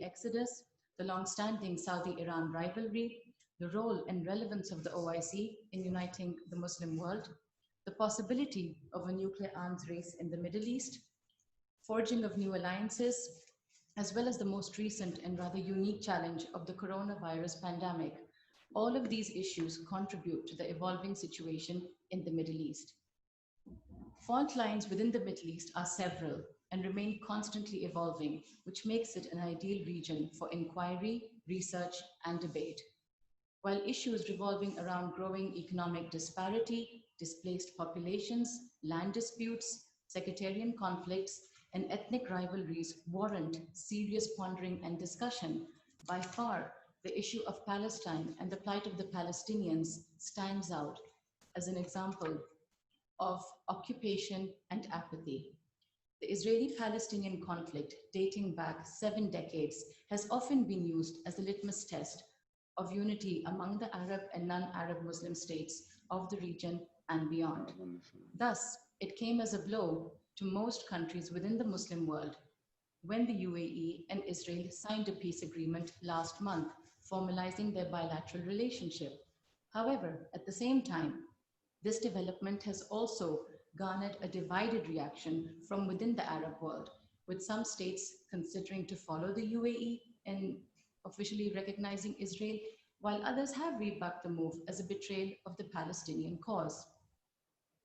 exodus, the long-standing Saudi-Iran rivalry, the role and relevance of the OIC in uniting the Muslim world, the possibility of a nuclear arms race in the Middle East, forging of new alliances, as well as the most recent and rather unique challenge of the coronavirus pandemic. All of these issues contribute to the evolving situation in the Middle East. Fault lines within the Middle East are several and remain constantly evolving, which makes it an ideal region for inquiry, research, and debate. While issues revolving around growing economic disparity, displaced populations, land disputes, sectarian conflicts, and ethnic rivalries warrant serious pondering and discussion, by far the issue of Palestine and the plight of the Palestinians stands out as an example of occupation and apathy. The Israeli-Palestinian conflict, dating back 7 decades, has often been used as a litmus test of unity among the Arab and non-Arab Muslim states of the region and beyond. Thus, it came as a blow to most countries within the Muslim world when the UAE and Israel signed a peace agreement last month, formalizing their bilateral relationship. However, at the same time, this development has also garnered a divided reaction from within the Arab world, with some states considering to follow the UAE in officially recognizing Israel, while others have rebuffed the move as a betrayal of the Palestinian cause.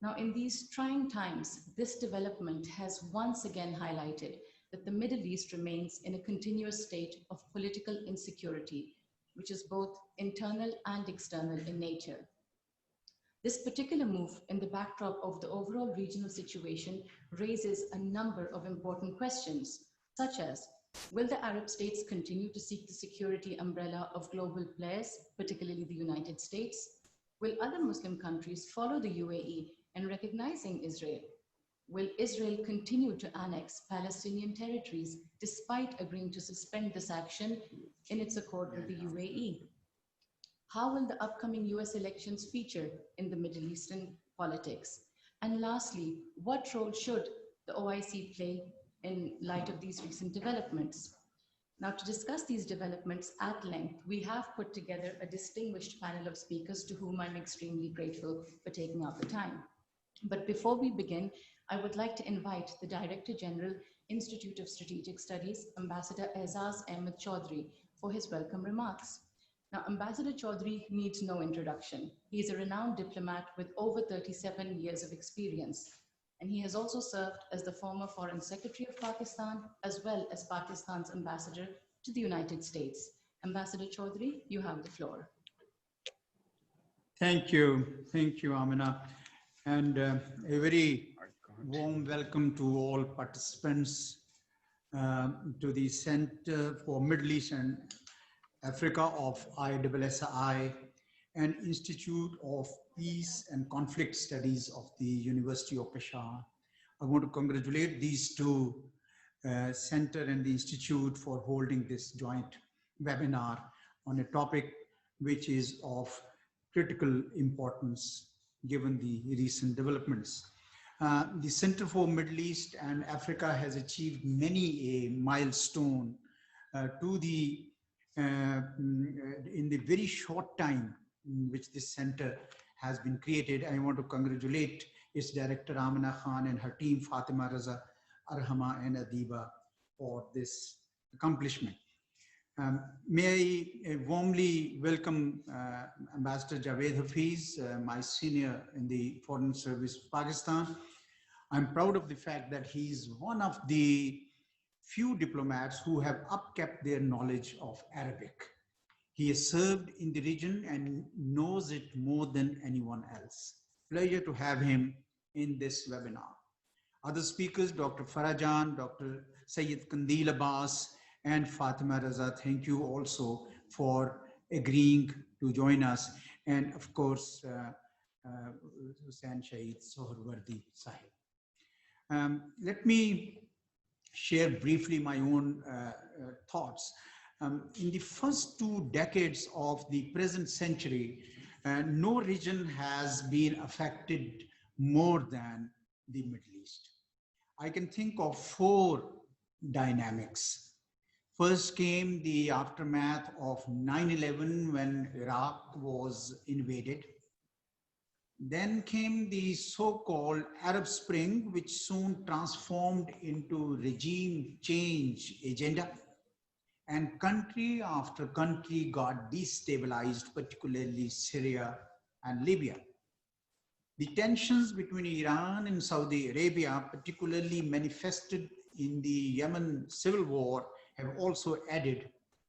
Now, in these trying times, this development has once again highlighted that the Middle East remains in a continuous state of political insecurity, which is both internal and external in nature. This particular move in the backdrop of the overall regional situation raises a number of important questions, such as, will the Arab states continue to seek the security umbrella of global players, particularly the United States? Will other Muslim countries follow the UAE in recognizing Israel? Will Israel continue to annex Palestinian territories despite agreeing to suspend this action in its accord with the UAE? How will the upcoming US elections feature in the Middle Eastern politics? And lastly, what role should the OIC play in light of these recent developments? Now, to discuss these developments at length, we have put together a distinguished panel of speakers to whom I'm extremely grateful for taking out the time. But before we begin, I would like to invite the Director General, Institute of Strategic Studies, Ambassador Aizaz Ahmed Chaudhry, for his welcome remarks. Now, Ambassador Chaudhry needs no introduction. He is a renowned diplomat with over 37 years of experience, and he has also served as the former Foreign Secretary of Pakistan, as well as Pakistan's ambassador to the United States. Ambassador Chaudhry, you have the floor. Thank you, Amina, and a very warm welcome to all participants to the Center for Middle East and Africa of ISSI and Institute of Peace and Conflict Studies of the University of Peshawar. I want to congratulate these two center and the institute for holding this joint webinar on a topic which is of critical importance given the recent developments. The Center for Middle East and Africa has achieved many a milestone in the very short time in which this center has been created. I want to congratulate its director Amina Khan and her team Fatima Raza, Arhama and Adiba for this accomplishment. May I warmly welcome Ambassador Javed Hafiz, my senior in the Foreign Service of Pakistan. I'm proud of the fact that he's one of the few diplomats who have upkept their knowledge of Arabic. He has served in the region and knows it more than anyone else. Pleasure to have him in this webinar. Other speakers, Dr. Farajan, Dr. Sayyid Kandil Abbas, and Fatima Raza, thank you also for agreeing to join us. And of course, Hussain Shahid Sohrawardi Sahib. Let me share briefly my own thoughts. In the first 2 decades of the present century, no region has been affected more than the Middle East. I can think of 4 dynamics. First came the aftermath of 9/11 when Iraq was invaded. Then came the so-called Arab Spring, which soon transformed into regime change agenda. And country after country got destabilized, particularly Syria and Libya. The tensions between Iran and Saudi Arabia, particularly manifested in the Yemen civil war, have also added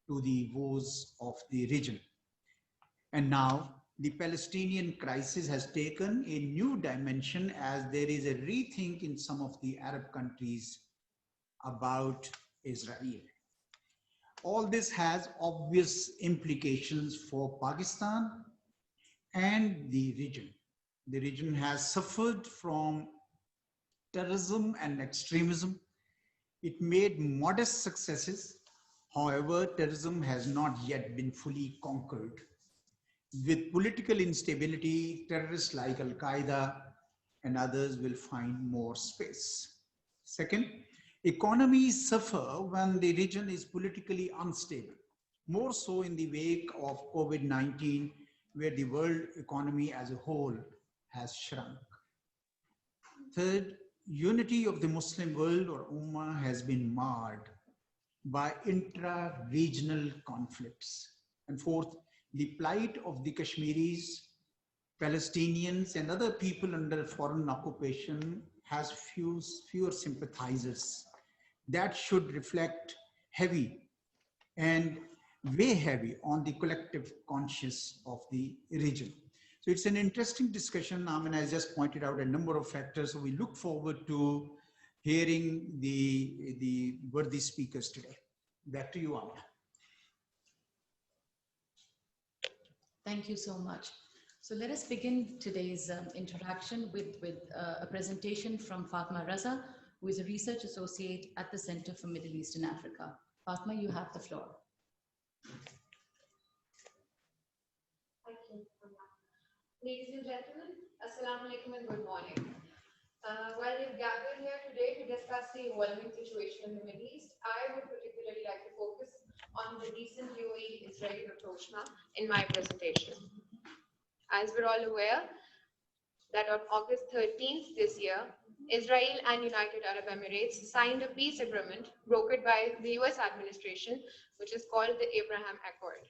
to the woes of the region. And now the Palestinian crisis has taken a new dimension as there is a rethink in some of the Arab countries about Israel. All this has obvious implications for Pakistan and the region. The region has suffered from terrorism and extremism. It made modest successes. However, terrorism has not yet been fully conquered. With political instability, terrorists like Al-Qaeda and others will find more space. Second, economies suffer when the region is politically unstable, more so in the wake of COVID-19, where the world economy as a whole has shrunk. Third, unity of the Muslim world or Ummah has been marred by intra-regional conflicts. And fourth, the plight of the Kashmiris, Palestinians, and other people under foreign occupation has fewer sympathizers. That should reflect heavy and weigh heavy on the collective conscience of the region. So it's an interesting discussion. I mean, I just pointed out a number of factors. So we look forward to hearing the worthy speakers today. Back to you, Amina. Thank you so much. So let us begin today's interaction with a presentation from Fatma Raza, who is a research associate at the Center for Middle East and Africa. Fatma, you have the floor. Thank you. Ladies and gentlemen, Assalamu alaikum and good morning. While we've gathered here today to discuss the evolving situation in the Middle East, I would particularly like to focus on the recent UAE-Israel rapprochement in my presentation. As we're all aware, that on August 13th this year, Israel and United Arab Emirates signed a peace agreement brokered by the US administration, which is called the Abraham Accord.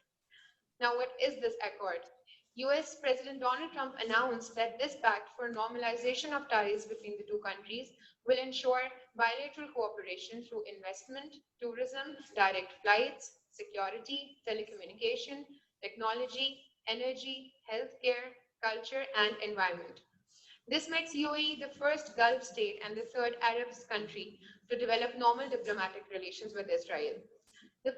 Now, what is this accord? US President Donald Trump announced that this pact for normalization of ties between the two countries will ensure bilateral cooperation through investment, tourism, direct flights, security, telecommunication, technology, energy, healthcare, culture, and environment. This makes UAE the first Gulf state and the third Arab country to develop normal diplomatic relations with Israel. The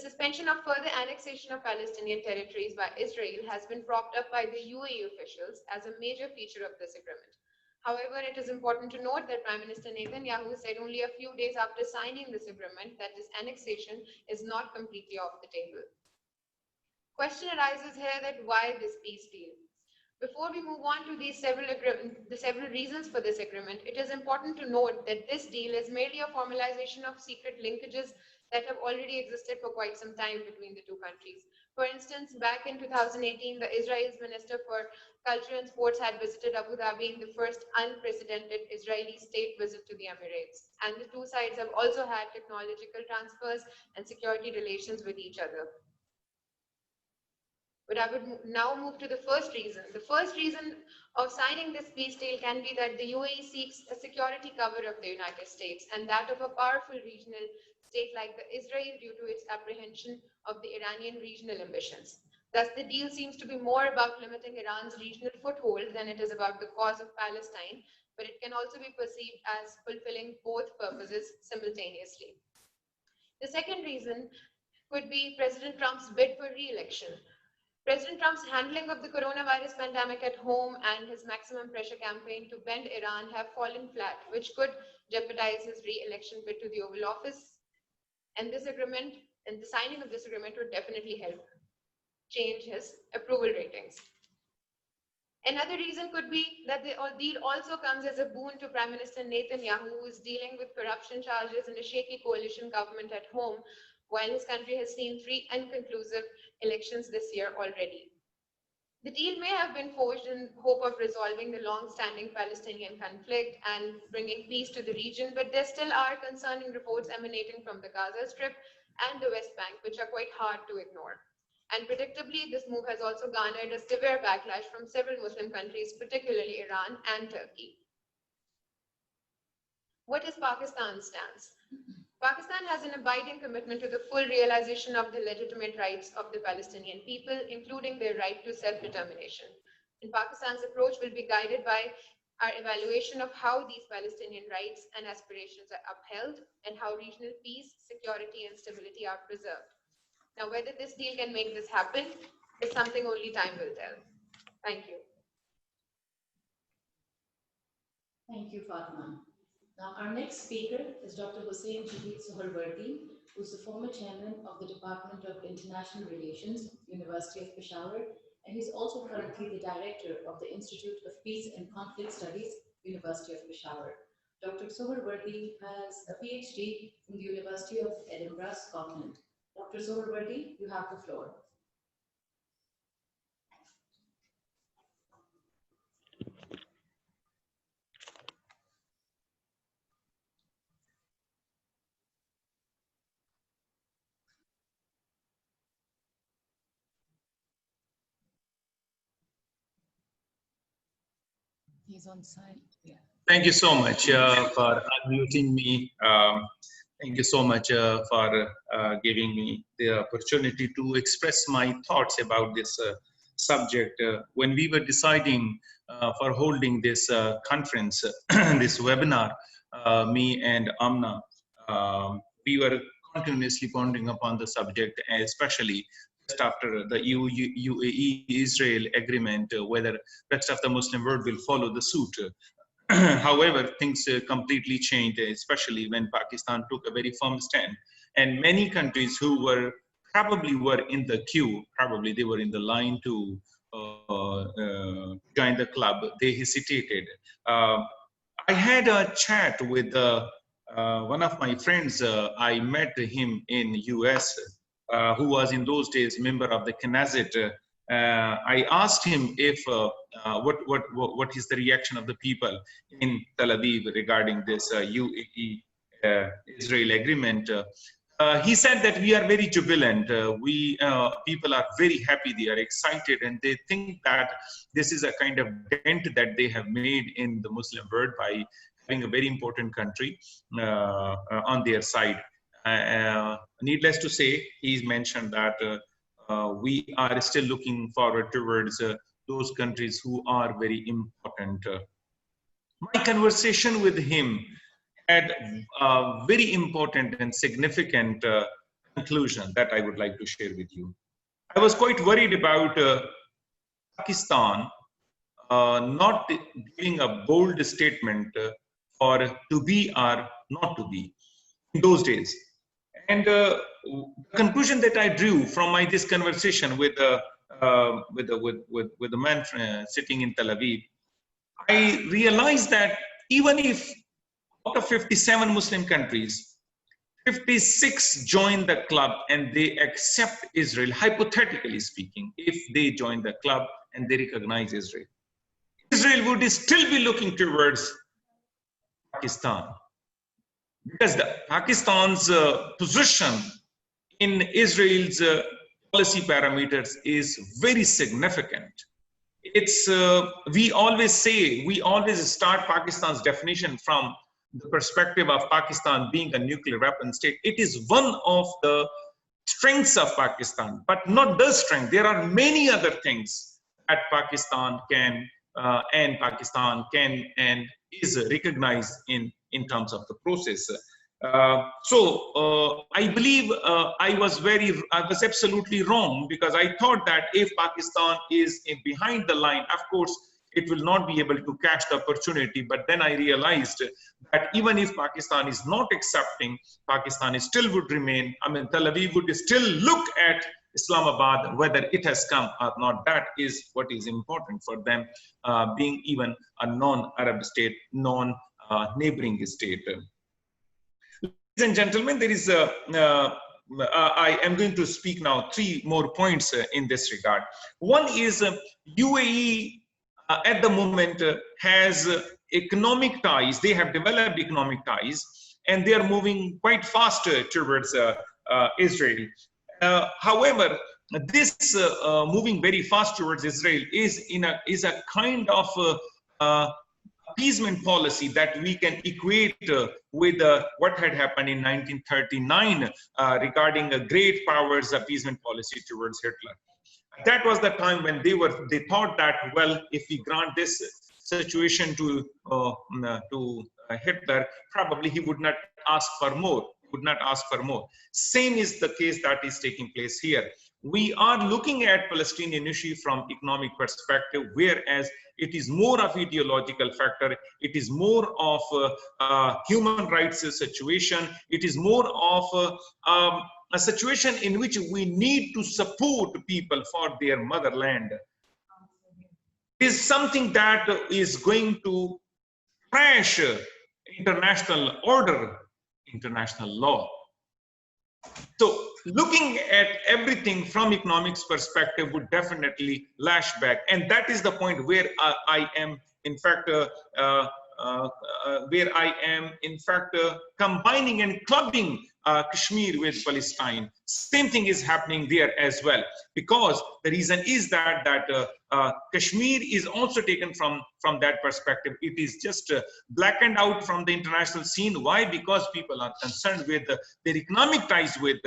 suspension of further annexation of Palestinian territories by Israel has been propped up by the UAE officials as a major feature of this agreement. However, it is important to note that Prime Minister Netanyahu said only a few days after signing this agreement that this annexation is not completely off the table. Question arises here that why this peace deal? Before we move on to the several reasons for this agreement, it is important to note that this deal is merely a formalization of secret linkages that have already existed for quite some time between the two countries. For instance, back in 2018, the Israel's Minister for Culture and Sports had visited Abu Dhabi in the first unprecedented Israeli state visit to the Emirates. And the two sides have also had technological transfers and security relations with each other. But I would now move to the first reason. The first reason of signing this peace deal can be that the UAE seeks a security cover of the United States and that of a powerful regional state like the Israel due to its apprehension of the Iranian regional ambitions. Thus, the deal seems to be more about limiting Iran's regional foothold than it is about the cause of Palestine, but it can also be perceived as fulfilling both purposes simultaneously. The second reason could be President Trump's bid for re-election. President Trump's handling of the coronavirus pandemic at home and his maximum pressure campaign to bend Iran have fallen flat, which could jeopardize his re-election bid to the Oval Office. And this agreement, and the signing of this agreement would definitely help change his approval ratings. Another reason could be that the deal also comes as a boon to Prime Minister Netanyahu, who is dealing with corruption charges and a shaky coalition government at home, while his country has seen 3 inconclusive elections this year already. The deal may have been forged in hope of resolving the long-standing Palestinian conflict and bringing peace to the region, but there still are concerning reports emanating from the Gaza Strip and the West Bank, which are quite hard to ignore. And predictably, this move has also garnered a severe backlash from several Muslim countries, particularly Iran and Turkey. What is Pakistan's stance? Pakistan has an abiding commitment to the full realization of the legitimate rights of the Palestinian people, including their right to self-determination. And Pakistan's approach will be guided by our evaluation of how these Palestinian rights and aspirations are upheld and how regional peace, security, and stability are preserved. Now, whether this deal can make this happen is something only time will tell. Thank you. Thank you, Fatma. Now, our next speaker is Dr. Hussain Shahid Suharwardi, who's the former chairman of the Department of International Relations, University of Peshawar, and he's also currently the director of the Institute of Peace and Conflict Studies, University of Peshawar. Dr. Suharwardi has a PhD from the University of Edinburgh, Scotland. Dr. Suharwardi, you have the floor. He's on site. Yeah. Thank you so much for unmuting me. Thank you so much for giving me the opportunity to express my thoughts about this subject. When we were deciding for holding this conference, this webinar, me and Amna, we were continuously pondering upon the subject, especially just after the UAE-Israel agreement, whether rest of the Muslim world will follow the suit. However, things completely changed, especially when Pakistan took a very firm stand. And many countries who probably were in the queue, probably they were in the line to join the club, they hesitated. I had a chat with one of my friends. I met him in US, who was in those days member of the Knesset. I asked him if what is the reaction of the people in Tel Aviv regarding this UAE-Israel agreement. He said that we are very jubilant. People are very happy. They are excited, and they think that this is a kind of dent that they have made in the Muslim world by having a very important country on their side. Needless to say, he's mentioned that we are still looking forward towards those countries who are very important. My conversation with him had a very important and significant conclusion that I would like to share with you. I was quite worried about Pakistan not giving a bold statement for to be or not to be in those days. And the conclusion that I drew from this conversation with the man sitting in Tel Aviv, I realized that even if out of 57 Muslim countries, 56 join the club and they accept Israel, hypothetically speaking, if they join the club and they recognize Israel, Israel would still be looking towards Pakistan. Because Pakistan's position in Israel's policy parameters is very significant. It's we always start Pakistan's definition from the perspective of Pakistan being a nuclear weapon state. It is one of the strengths of Pakistan, but not the strength. There are many other things that Pakistan can and is recognized in terms of the process. I believe I was absolutely wrong, because I thought that if Pakistan is behind the line, of course, it will not be able to catch the opportunity. But then I realized that even if Pakistan is not accepting, Pakistan still would remain, Tel Aviv would still look at Islamabad, whether it has come or not, that is what is important for them, being even a non-Arab state, non-neighboring state. Ladies and gentlemen, there is I am going to speak now 3 more points in this regard. One is UAE at the moment has economic ties. They have developed economic ties, and they are moving quite faster towards Israel. However, this moving very fast towards Israel is a kind of appeasement policy that we can equate with what had happened in 1939 regarding a great powers appeasement policy towards Hitler. That was the time when they thought that, well, if we grant this situation to Hitler, probably he would not ask for more. Same is the case that is taking place here. We are looking at Palestinian issue from economic perspective, whereas it is more of ideological factor. It is more of a human rights situation. It is more of a situation in which we need to support people for their motherland. It is something that is going to crash international order, international law. So looking at everything from economics perspective would definitely lash back. And that is the point where I am, in fact, combining and clubbing Kashmir with Palestine. Same thing is happening there as well, because the reason is that Kashmir is also taken from that perspective. It is just blackened out from the international scene. Why? Because people are concerned with their economic ties with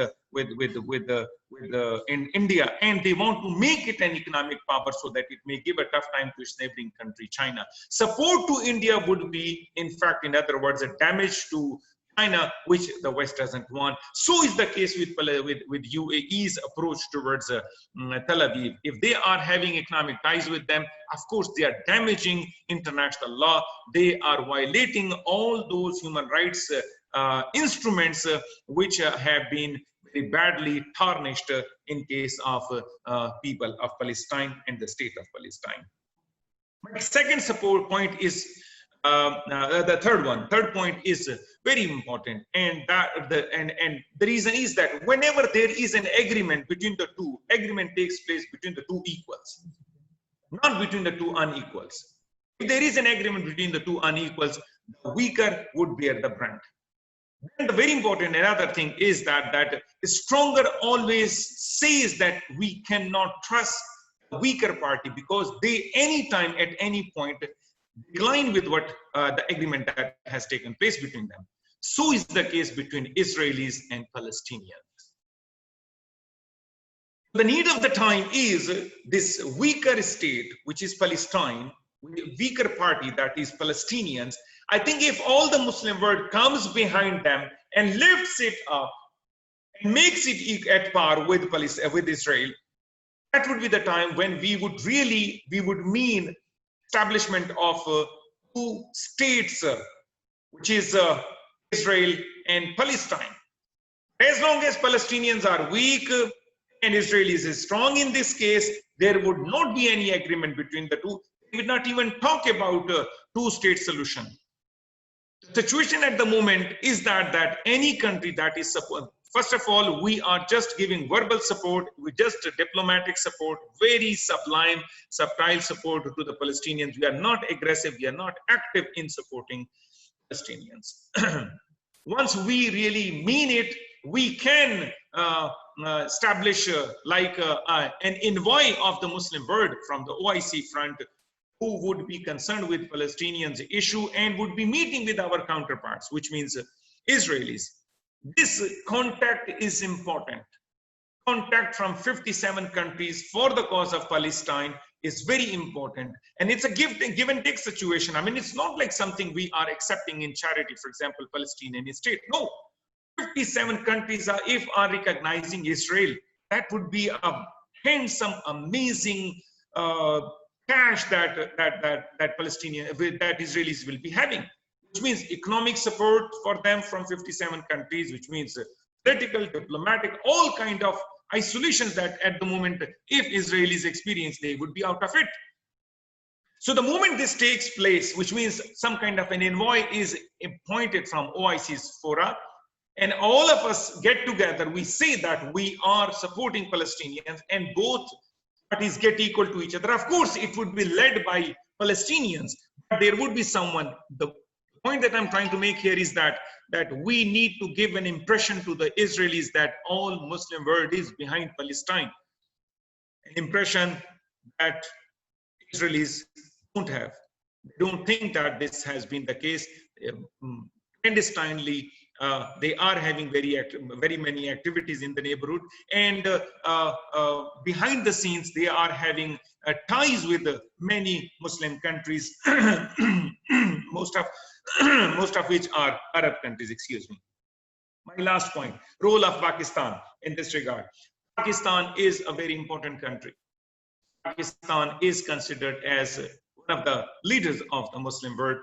in India, and they want to make it an economic power so that it may give a tough time to its neighboring country, China. Support to India would be, in fact, in other words, a damage to China, which the West doesn't want. So is the case with UAE's approach towards Tel Aviv. If they are having economic ties with them, of course, they are damaging international law. They are violating all those human rights instruments which have been very badly tarnished in case of people of Palestine and the state of Palestine. My second support point is the third point is very important, and the reason is that whenever there is an agreement between the two, agreement takes place between the two equals, not between the two unequals. If there is an agreement between the two unequals, the weaker would bear the brunt. And the very important another thing is that stronger always says that we cannot trust the weaker party, because they anytime at any point decline with what the agreement that has taken place between them. So is the case between Israelis and Palestinians. The need of the time is this weaker state, which is Palestine, weaker party, that is Palestinians. I think if all the Muslim world comes behind them and lifts it up and makes it at par with Israel, that would be the time when we would mean establishment of two states, which is Israel and Palestine. As long as Palestinians are weak and Israelis is strong in this case, there would not be any agreement between the two. We would not even talk about a two-state solution. The situation at the moment is that any country that is support, first of all, we are just giving verbal support, we just diplomatic support, very sublime, subtle support to the Palestinians. We are not aggressive, we are not active in supporting Palestinians. Once we really mean it, we can establish an envoy of the Muslim world from the OIC front, who would be concerned with Palestinians issue and would be meeting with our counterparts, which means Israelis. This contact is important. Contact from 57 countries for the cause of Palestine is very important. And it's a give and take situation. I mean, it's not like something we are accepting in charity, for example, Palestinian state. No, 57 countries are recognizing Israel. That would be a handsome, amazing cash that Israelis will be having, which means economic support for them from 57 countries, which means political, diplomatic, all kind of isolations that at the moment, if Israelis experience, they would be out of it. So the moment this takes place, which means some kind of an envoy is appointed from OIC's fora, and all of us get together, we say that we are supporting Palestinians, and both parties get equal to each other. Of course, it would be led by Palestinians, but there would be someone. The point that I'm trying to make here is that we need to give an impression to the Israelis that all Muslim world is behind Palestine. An impression that Israelis don't have. They don't think that this has been the case. Clandestinely, they are having very many activities in the neighborhood, and behind the scenes, they are having ties with many Muslim countries, most of which are Arab countries. Excuse me. My last point: role of Pakistan in this regard. Pakistan is a very important country. Pakistan is considered as one of the leaders of the Muslim world.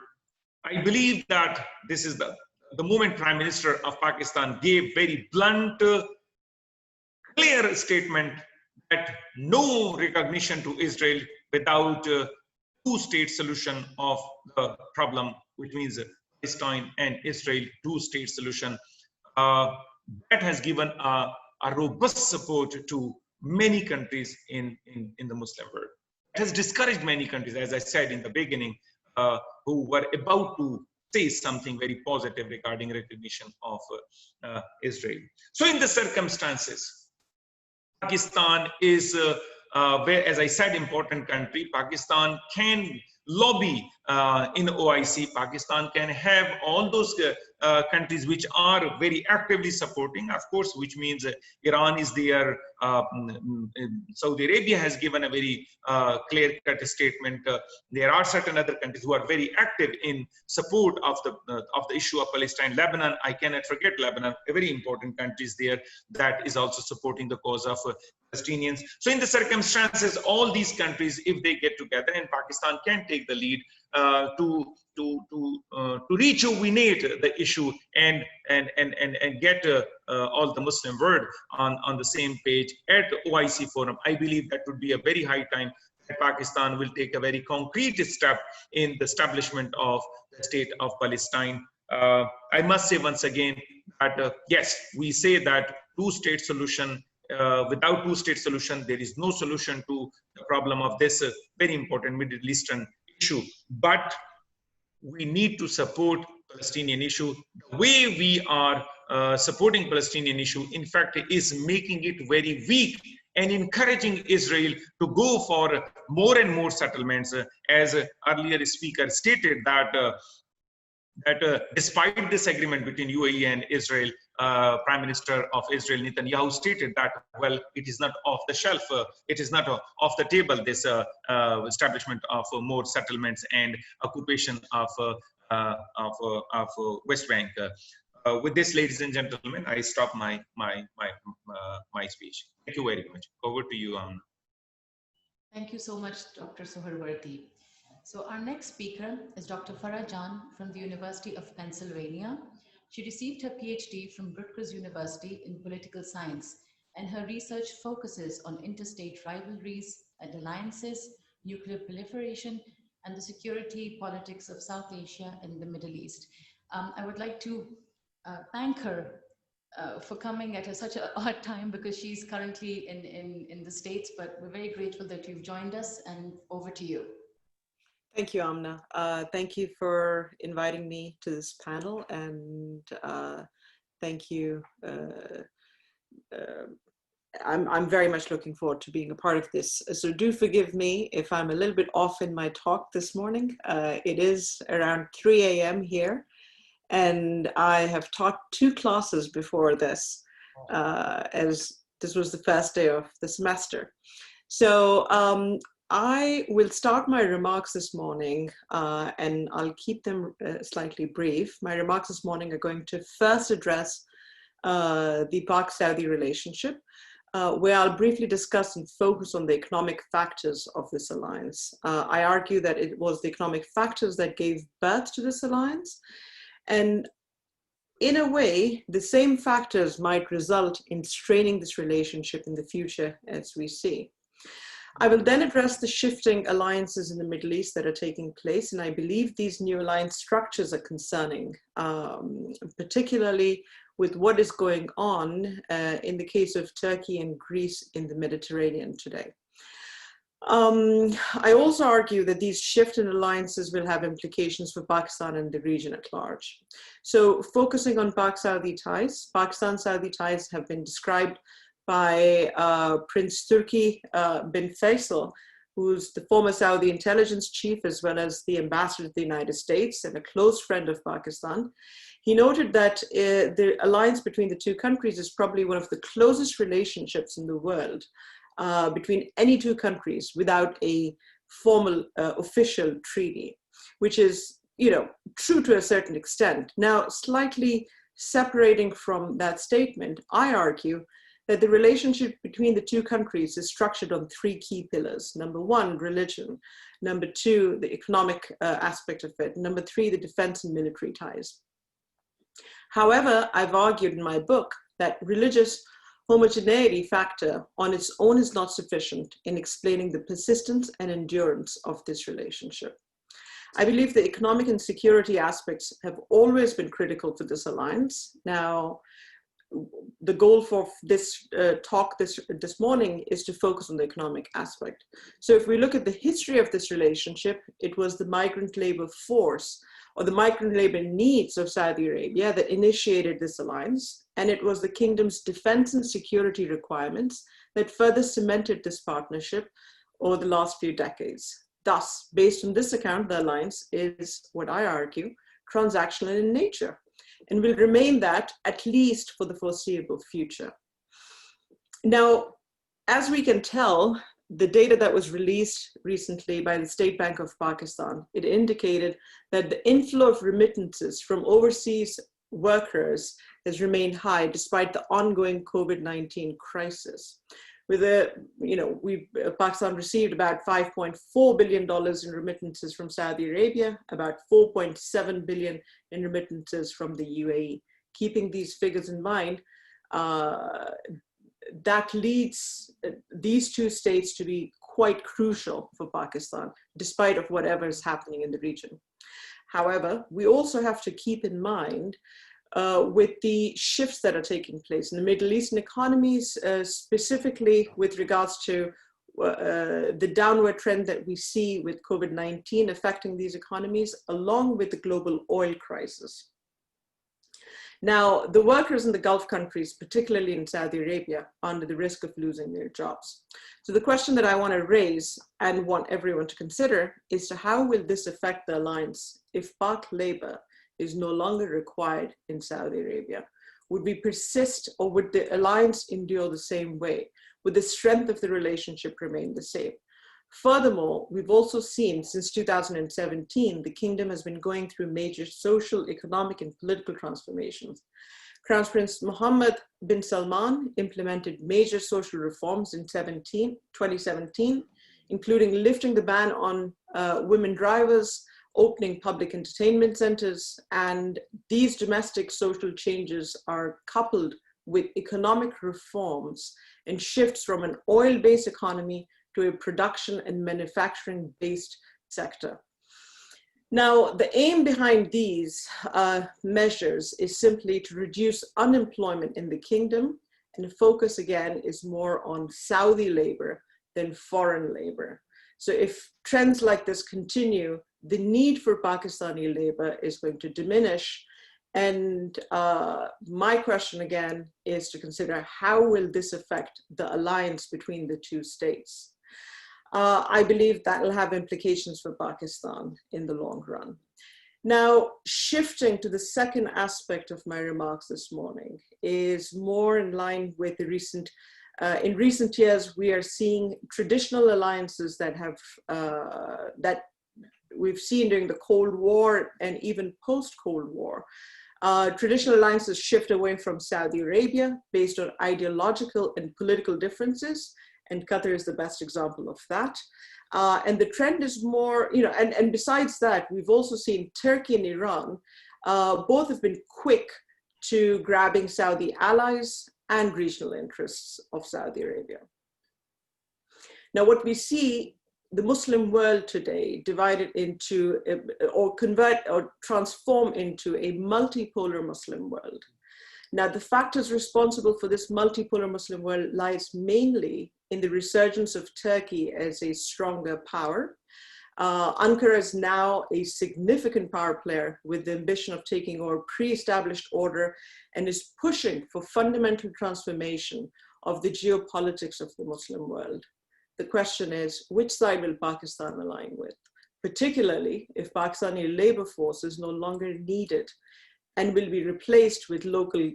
I believe that this is the moment Prime Minister of Pakistan gave very blunt, clear statement that no recognition to Israel without two-state solution of the problem, which means Palestine and Israel, two-state solution. That has given a robust support to many countries in the Muslim world. It has discouraged many countries, as I said in the beginning, who were about to say something very positive regarding recognition of Israel. So in the circumstances, Pakistan is, as I said, important country. Pakistan can lobby in OIC. Pakistan can have all those countries which are very actively supporting, of course, which means Iran is there. Saudi Arabia has given a very clear-cut statement. There are certain other countries who are very active in support of the issue of Palestine. Lebanon, I cannot forget Lebanon, a very important country is there that is also supporting the cause of Palestinians. So in the circumstances, all these countries, if they get together, and Pakistan can take the lead to rejuvenate the issue and get all the Muslim world on the same page at OIC forum, I believe that would be a very high time that Pakistan will take a very concrete step in the establishment of the state of Palestine. I must say once again that yes, we say that two-state solution. Without two-state solution, there is no solution to the problem of this very important Middle Eastern issue. But we need to support Palestinian issue. The way we are supporting Palestinian issue, in fact, is making it very weak and encouraging Israel to go for more and more settlements. As earlier speaker stated that despite this agreement between UAE and Israel, Prime Minister of Israel, Netanyahu, stated that, well, it is not off the shelf, it is not off the table, this establishment of more settlements and occupation of West Bank. With this, ladies and gentlemen, I stop my speech. Thank you very much. Over to you, Amna. Thank you so much, Dr. Suharwardi. So our next speaker is Dr. Farah Jan from the University of Pennsylvania. She received her PhD from Rutgers University in political science, and her research focuses on interstate rivalries and alliances, nuclear proliferation, and the security politics of South Asia and the Middle East. I would like to thank her for coming at such an odd time, because she's currently in the States, but we're very grateful that you've joined us, and over to you. Thank you, Amna. Thank you for inviting me to this panel, and thank you. I'm very much looking forward to being a part of this. So do forgive me if I'm a little bit off in my talk this morning. It is around 3 a.m. here, and I have taught 2 classes before this, as this was the first day of the semester. So I will start my remarks this morning, and I'll keep them slightly brief. My remarks this morning are going to first address the Pak-Saudi relationship, where I'll briefly discuss and focus on the economic factors of this alliance. I argue that it was the economic factors that gave birth to this alliance, and In a way, the same factors might result in straining this relationship in the future, as we see. I will then address the shifting alliances in the Middle East that are taking place, and I believe these new alliance structures are concerning, particularly with what is going on in the case of Turkey and Greece in the Mediterranean today. I also argue that these shift in alliances will have implications for Pakistan and the region at large. So focusing on Pak-Saudi ties, Pakistan-Saudi ties have been described by Prince Turki bin Faisal, who's the former Saudi intelligence chief, as well as the ambassador to the United States and a close friend of Pakistan. He noted that the alliance between the two countries is probably one of the closest relationships in the world between any two countries without a formal official treaty, which is, true to a certain extent. Now, slightly separating from that statement, I argue that the relationship between the two countries is structured on three key pillars. Number one, religion. Number two, the economic aspect of it. Number three, the defense and military ties. However, I've argued in my book that religious homogeneity factor on its own is not sufficient in explaining the persistence and endurance of this relationship. I believe the economic and security aspects have always been critical for this alliance. Now, the goal for this talk this morning is to focus on the economic aspect. So if we look at the history of this relationship, it was the migrant labor force or the migrant labor needs of Saudi Arabia that initiated this alliance. And it was the kingdom's defense and security requirements that further cemented this partnership over the last few decades. Thus, based on this account, the alliance is, what I argue, transactional in nature, and will remain that at least for the foreseeable future. Now, as we can tell, the data that was released recently by the State Bank of Pakistan, it indicated that the inflow of remittances from overseas workers has remained high despite the ongoing COVID-19 crisis. Pakistan received about $5.4 billion in remittances from Saudi Arabia, about $4.7 billion in remittances from the UAE. Keeping these figures in mind, that leads these two states to be quite crucial for Pakistan, despite of whatever is happening in the region. However, we also have to keep in mind with the shifts that are taking place in the Middle Eastern economies, specifically with regards to the downward trend that we see with COVID-19 affecting these economies, along with the global oil crisis. Now, the workers in the Gulf countries, particularly in Saudi Arabia, are under the risk of losing their jobs. So the question that I want to raise and want everyone to consider is to how will this affect the alliance if Pak labor is no longer required in Saudi Arabia? Would we persist, or would the alliance endure the same way? Would the strength of the relationship remain the same? Furthermore, we've also seen since 2017, the kingdom has been going through major social, economic, and political transformations. Crown Prince Mohammed bin Salman implemented major social reforms in 2017, including lifting the ban on women drivers, opening public entertainment centers, and these domestic social changes are coupled with economic reforms and shifts from an oil-based economy to a production and manufacturing-based sector. Now, the aim behind these measures is simply to reduce unemployment in the kingdom, and the focus again is more on Saudi labor than foreign labor. So if trends like this continue, the need for Pakistani labor is going to diminish. And my question again is to consider how will this affect the alliance between the two states? I believe that will have implications for Pakistan in the long run. Now, shifting to the second aspect of my remarks this morning is more in line with the in recent years, we are seeing traditional alliances that we've seen during the Cold War and even post-Cold War. Traditional alliances shift away from Saudi Arabia based on ideological and political differences, and Qatar is the best example of that. And the trend is more, and besides that, we've also seen Turkey and Iran, both have been quick to grabbing Saudi allies and regional interests of Saudi Arabia. Now, what we see, the Muslim world today divided into, or transform into a multipolar Muslim world. Now, the factors responsible for this multipolar Muslim world lies mainly in the resurgence of Turkey as a stronger power. Ankara is now a significant power player with the ambition of taking over pre-established order and is pushing for fundamental transformation of the geopolitics of the Muslim world. The question is, which side will Pakistan align with, particularly if Pakistani labor force is no longer needed and will be replaced with local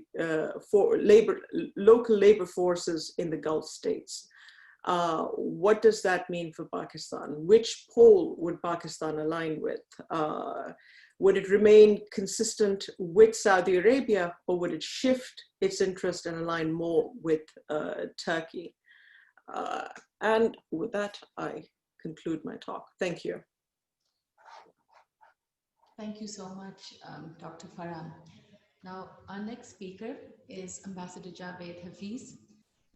labor forces in the Gulf states. What does that mean for Pakistan? Which pole would Pakistan align with? Would it remain consistent with Saudi Arabia, or would it shift its interest and align more with Turkey? And with that, I conclude my talk. Thank you. Thank you so much, Dr. Farhan. Now, our next speaker is Ambassador Javed Hafiz.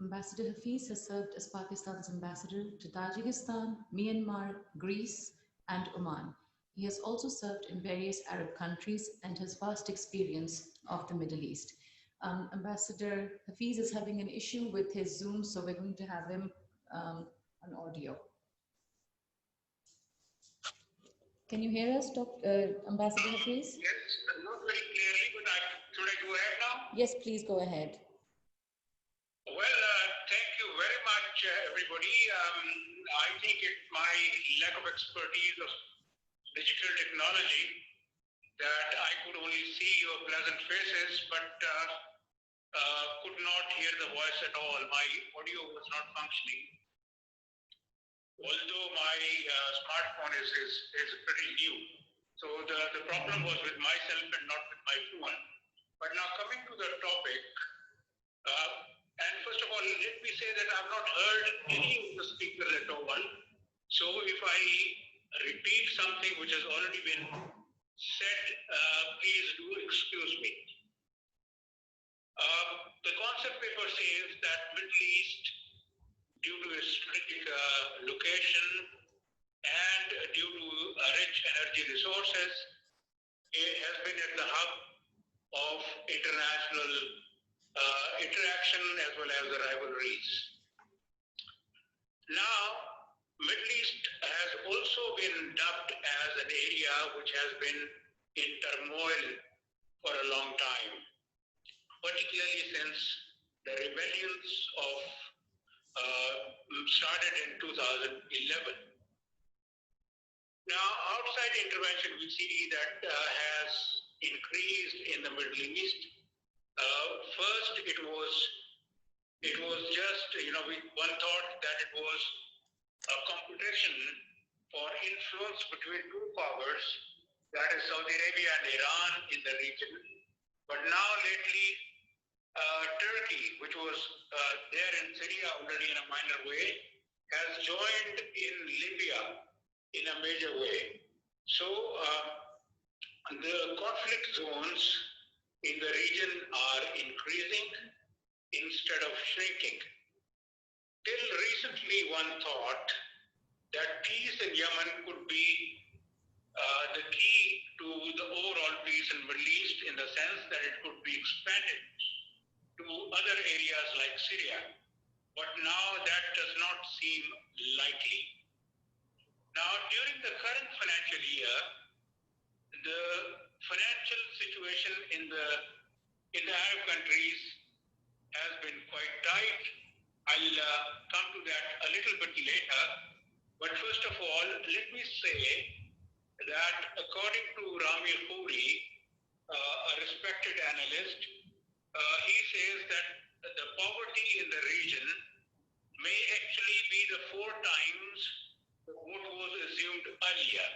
Ambassador Hafiz has served as Pakistan's ambassador to Tajikistan, Myanmar, Greece, and Oman. He has also served in various Arab countries and has vast experience of the Middle East. Ambassador Hafiz is having an issue with his Zoom, so we're going to have him on audio. Can you hear us, Ambassador Hafiz? Yes, not very clearly, but should I go ahead now? Yes, please go ahead. Well, thank you very much, everybody. I think it's my lack of expertise of digital technology that I could only see your pleasant faces, but could not hear the voice at all. My audio was not functioning. Although my smartphone is pretty new. So the problem was with myself and not with my phone. But now coming to the topic, and first of all, let me say that I've not heard any of the speakers at all. So if I repeat something which has already been said, please do excuse me. The concept paper says that Middle East, due to its strategic location and due to rich energy resources, it has been at the hub of international interaction as well as the rivalries. Now, Middle East has also been dubbed as an area which has been in turmoil for a long time, particularly since the rebellions of started in 2011. Now, outside intervention, we see that has increased in the Middle East. First, it was just, one thought that it was a competition for influence between two powers, that is Saudi Arabia and Iran in the region. But now lately, Turkey, which was there in Syria already in a minor way, has joined in Libya in a major way. So the conflict zones in the region are increasing instead of shrinking. Till recently, one thought that peace in Yemen could be the key to the overall peace in Middle East, in the sense that it could be expanded to other areas like Syria. But now that does not seem likely. Now, during the current financial year, the financial situation in the Arab countries has been quite tight. I'll come to that a little bit later. But first of all, let me say that according to Rami Khouri, a respected analyst, he says that the poverty in the region may actually be the 4 times what was assumed earlier.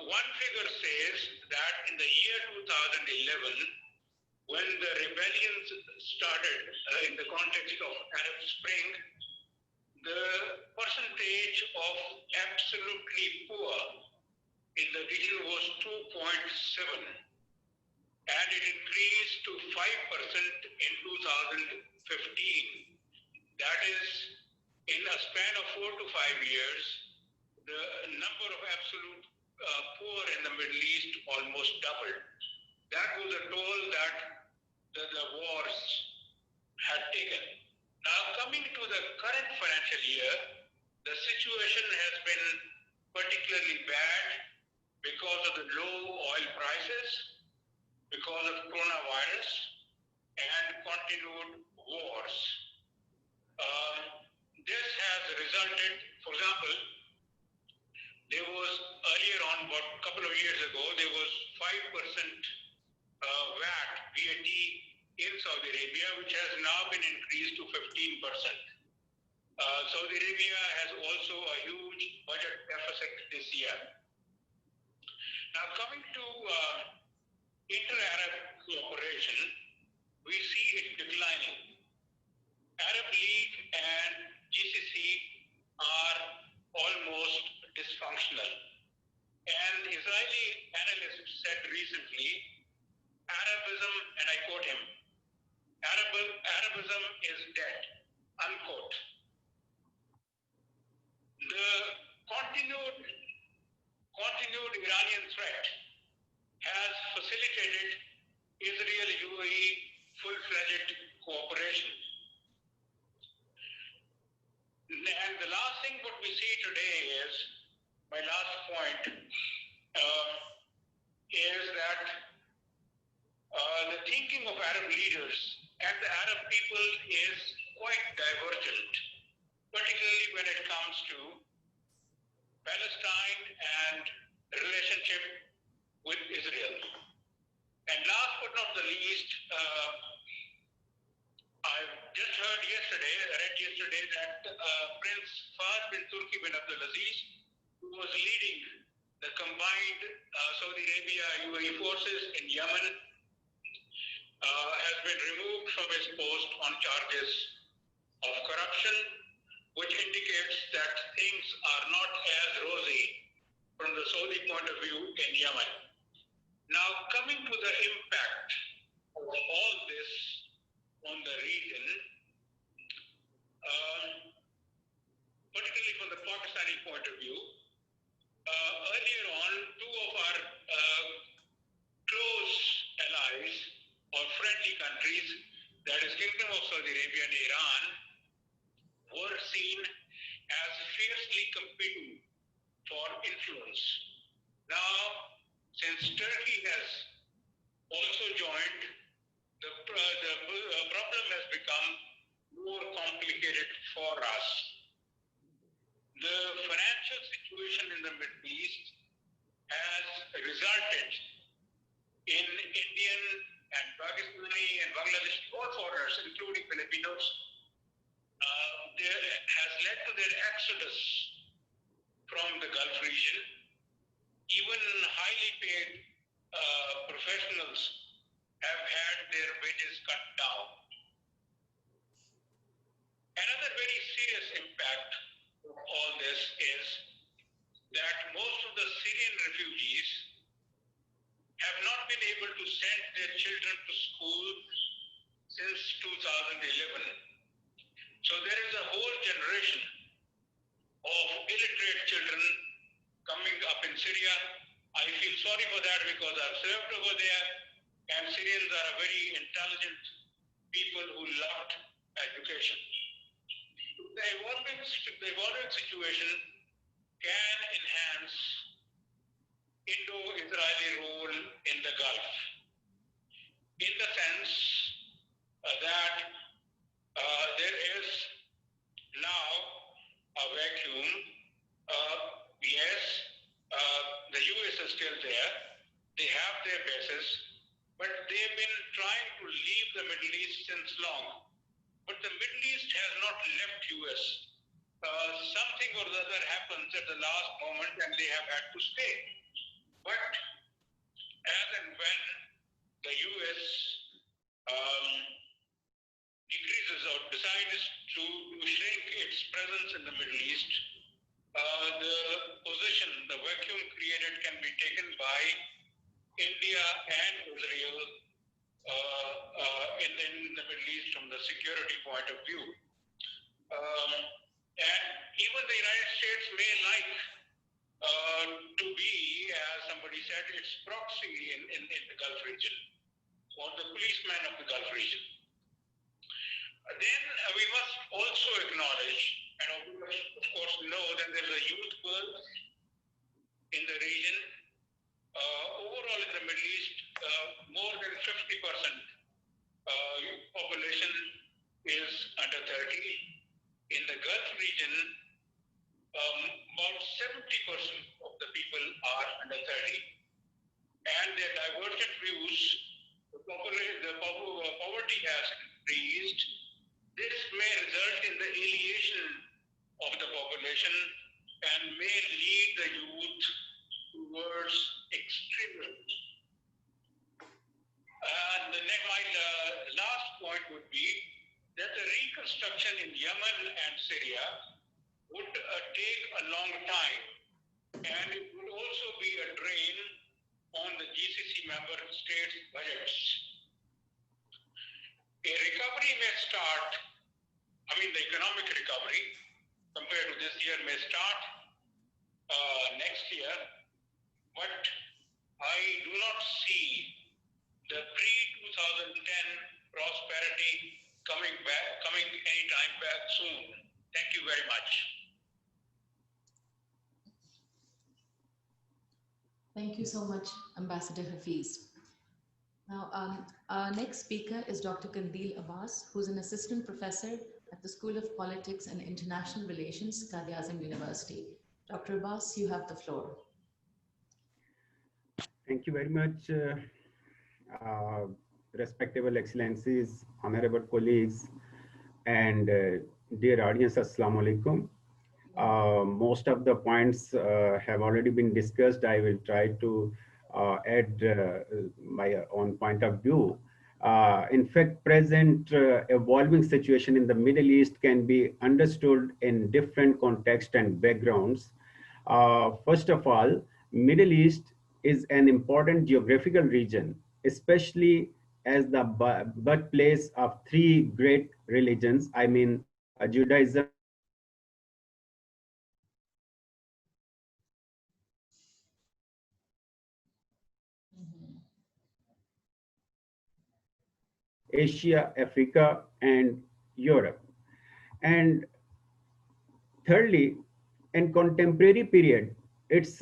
One figure says that in the year 2011, when the rebellions started in the context of Arab Spring, the percentage of absolutely poor in the region was 2.7. and it increased to 5% in 2015. That is, in a span of 4 to 5 years, the number of absolute poor in the Middle East almost doubled. That was a toll that the wars had taken. Now, coming to the current financial year, the situation has been particularly bad because of the low oil prices, because of coronavirus, and continued wars. This has resulted, for example, there was earlier on, about a couple of years ago, there was 5% VAT in Saudi Arabia, which has now been increased to 15%. Saudi Arabia has also a huge budget deficit this year. Now, coming to inter-Arab cooperation, we see it declining. Arab League and GCC are almost dysfunctional. And Israeli analysts said recently, Arabism, and I quote him, Arabism is dead, unquote. The continued Iranian threat has facilitated Israel-UAE full-fledged cooperation. And the last thing what we see today is, my last point, is that the thinking of Arab leaders and the Arab people is quite divergent, particularly when it comes to Palestine and relationship with Israel. And last but not the least, I've just read yesterday that Prince Fahd bin Turki bin Abdulaziz, who was leading the combined Saudi Arabia-UAE forces in Yemen, has been removed from his post on charges of corruption, which indicates that things are not as rosy from the Saudi point of view in Yemen. Now, coming to the impact of all this on the region, particularly from the Pakistani point of view, earlier on, two of our close allies or friendly countries, that is Kingdom of Saudi Arabia and Iran, were seen as fiercely competing for influence. Now, since Turkey has also joined, the problem has become more complicated for us. The financial situation in the Middle East has resulted in Indian and Pakistani and Bangladeshi, all foreigners, including Filipinos, has led to their exodus from the Gulf region. Even highly paid professionals have had their wages cut down. Another very serious impact of all this is that most of the Syrian refugees have not been able to send their children to school since 2011. So there is a whole generation of illiterate children coming up in Syria. I feel sorry for that because I've served over there, and Syrians are a very intelligent people who loved education. The evolving situation can enhance Indo-Israeli role in the Gulf, in the sense that there is now a vacuum. Yes, the US is still there. They have their bases, but they've been trying to leave the Middle East since long. But the Middle East has not left US. Something or the other happens at the last moment and they have had to stay. But as and when the US decreases or decides to shrink its presence in the Middle East, the vacuum created can be taken by India and Israel in the Middle East from the security point of view. And even the United States may like to be, as somebody said, its proxy in the Gulf region, or the policeman of the Gulf region. Then we must also acknowledge, and of course know, that there's a youth birth in the region. Overall in the Middle East, more than 50% population is under 30. In the Gulf region, about 70% of the people are under 30. And their divergent views, the poverty has increased. This may result in the alienation of the population and may lead the youth towards extremism. And my last point would be that the reconstruction in Yemen and Syria would take a long time, and it would also be a drain on the GCC member states' budgets. A recovery may start, the economic recovery compared to this year may start next year, but I do not see the pre-2010 prosperity coming anytime back soon. Thank you very much. Thank you so much, Ambassador Hafiz. Now, our next speaker is Dr. Kandil Abbas, who's an assistant professor at the School of Politics and International Relations, Quaid-e-Azam University. Dr. Abbas, you have the floor. Thank you very much, respectable excellencies, honorable colleagues, and dear audience, assalamu alaikum. Most of the points have already been discussed. I will try to add my own point of view. In fact, present evolving situation in the Middle East can be understood in different contexts and backgrounds. First of all, Middle East is an important geographical region, especially as the birthplace of three great religions, Judaism, Asia, Africa, and Europe. And thirdly, in contemporary period, its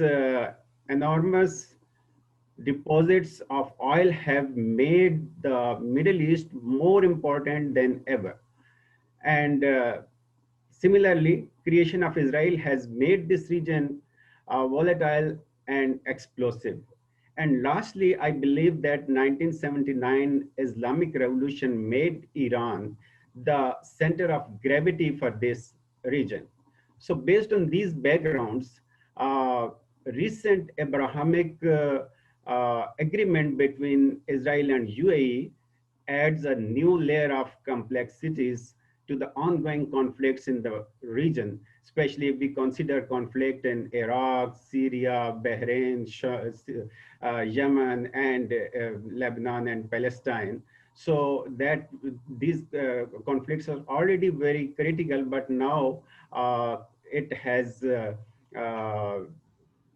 enormous deposits of oil have made the Middle East more important than ever. And similarly, creation of Israel has made this region volatile and explosive. And lastly, I believe that 1979 Islamic Revolution made Iran the center of gravity for this region. So based on these backgrounds, recent Abrahamic agreement between Israel and UAE adds a new layer of complexities to the ongoing conflicts in the region, especially if we consider conflict in Iraq, Syria, Bahrain, Yemen, and Lebanon and Palestine. So that these conflicts are already very critical, but now it has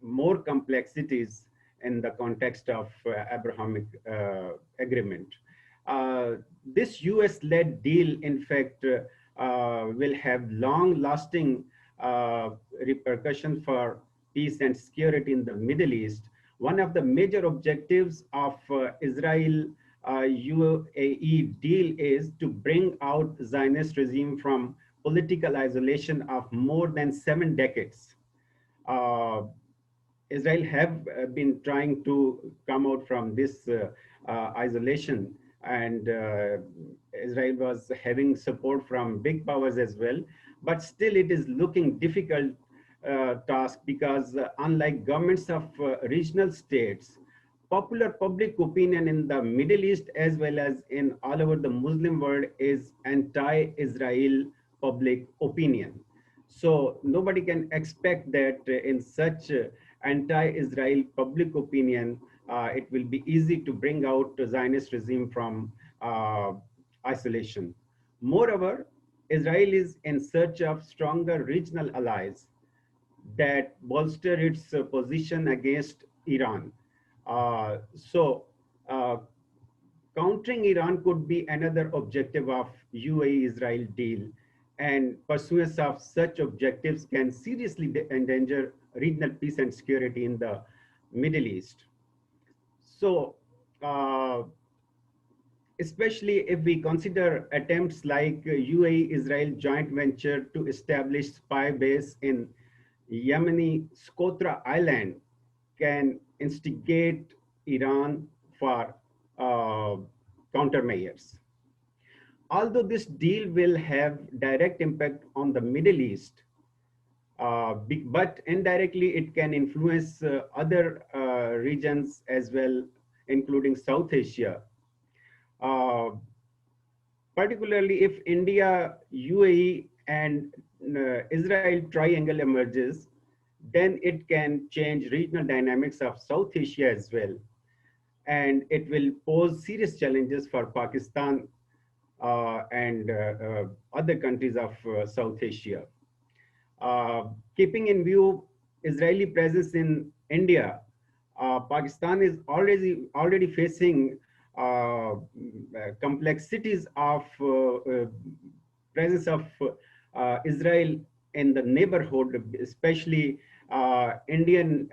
more complexities in the context of Abrahamic agreement. This US-led deal, in fact, will have long-lasting repercussions for peace and security in the Middle East. One of the major objectives of Israel-UAE deal is to bring out Zionist regime from political isolation of more than 7 decades. Israel have been trying to come out from this isolation, and Israel was having support from big powers as well, but still it is looking difficult task because unlike governments of regional states, popular public opinion in the Middle East as well as in all over the Muslim world is anti-Israel public opinion. So nobody can expect that in such anti-Israel public opinion, it will be easy to bring out the Zionist regime from isolation. Moreover, Israel is in search of stronger regional allies that bolster its position against Iran. So, countering Iran could be another objective of UAE-Israel deal, and pursuance of such objectives can seriously endanger regional peace and security in the Middle East. So, especially if we consider attempts like UAE-Israel joint venture to establish spy base in Yemeni Socotra Island can instigate Iran for countermeasures. Although this deal will have direct impact on the Middle East, but indirectly it can influence other regions as well, including South Asia. Particularly if India, UAE, and Israel triangle emerges, then it can change regional dynamics of South Asia as well. And it will pose serious challenges for Pakistan and other countries of South Asia. Keeping in view Israeli presence in India, Pakistan is already facing complexities of presence of Israel in the neighborhood, especially Indian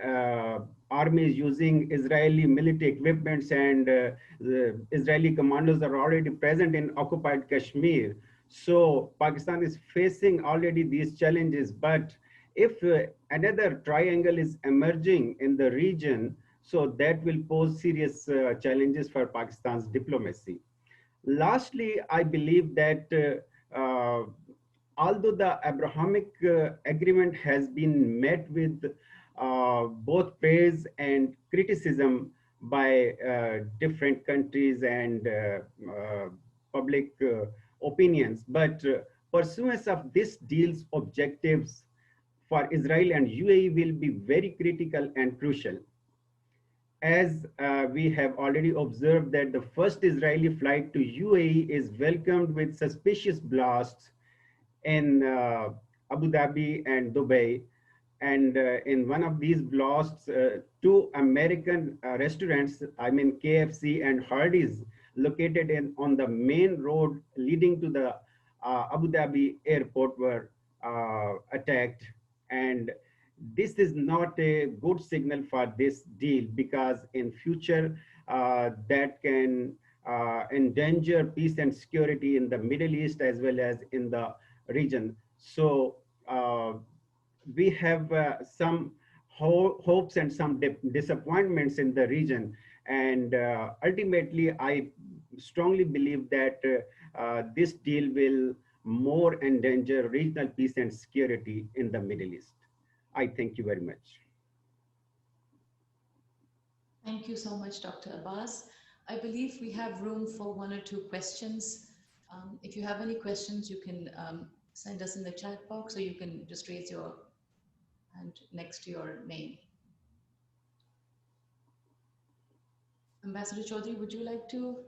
army is using Israeli military equipments, and the Israeli commandos are already present in occupied Kashmir. So Pakistan is facing already these challenges, but if another triangle is emerging in the region, so that will pose serious challenges for Pakistan's diplomacy. Lastly, I believe that although the Abrahamic agreement has been met with both praise and criticism by different countries and public opinions, but pursuance of this deal's objectives for Israel and UAE will be very critical and crucial. As we have already observed that the first Israeli flight to UAE is welcomed with suspicious blasts in Abu Dhabi and Dubai. And in one of these blasts, two American restaurants, I mean KFC and Hardee's, located on the main road leading to the Abu Dhabi airport, were attacked. And this is not a good signal for this deal, because in future that can endanger peace and security in the Middle East as well as in the region. So we have some hopes and some disappointments in the region. And ultimately, I strongly believe that this deal will more endanger regional peace and security in the Middle East. I thank you very much. Thank you so much, Dr. Abbas. I believe we have room for one or two questions. If you have any questions, you can send us in the chat box, or you can just raise your hand next to your name. Ambassador Chaudhary, would you like to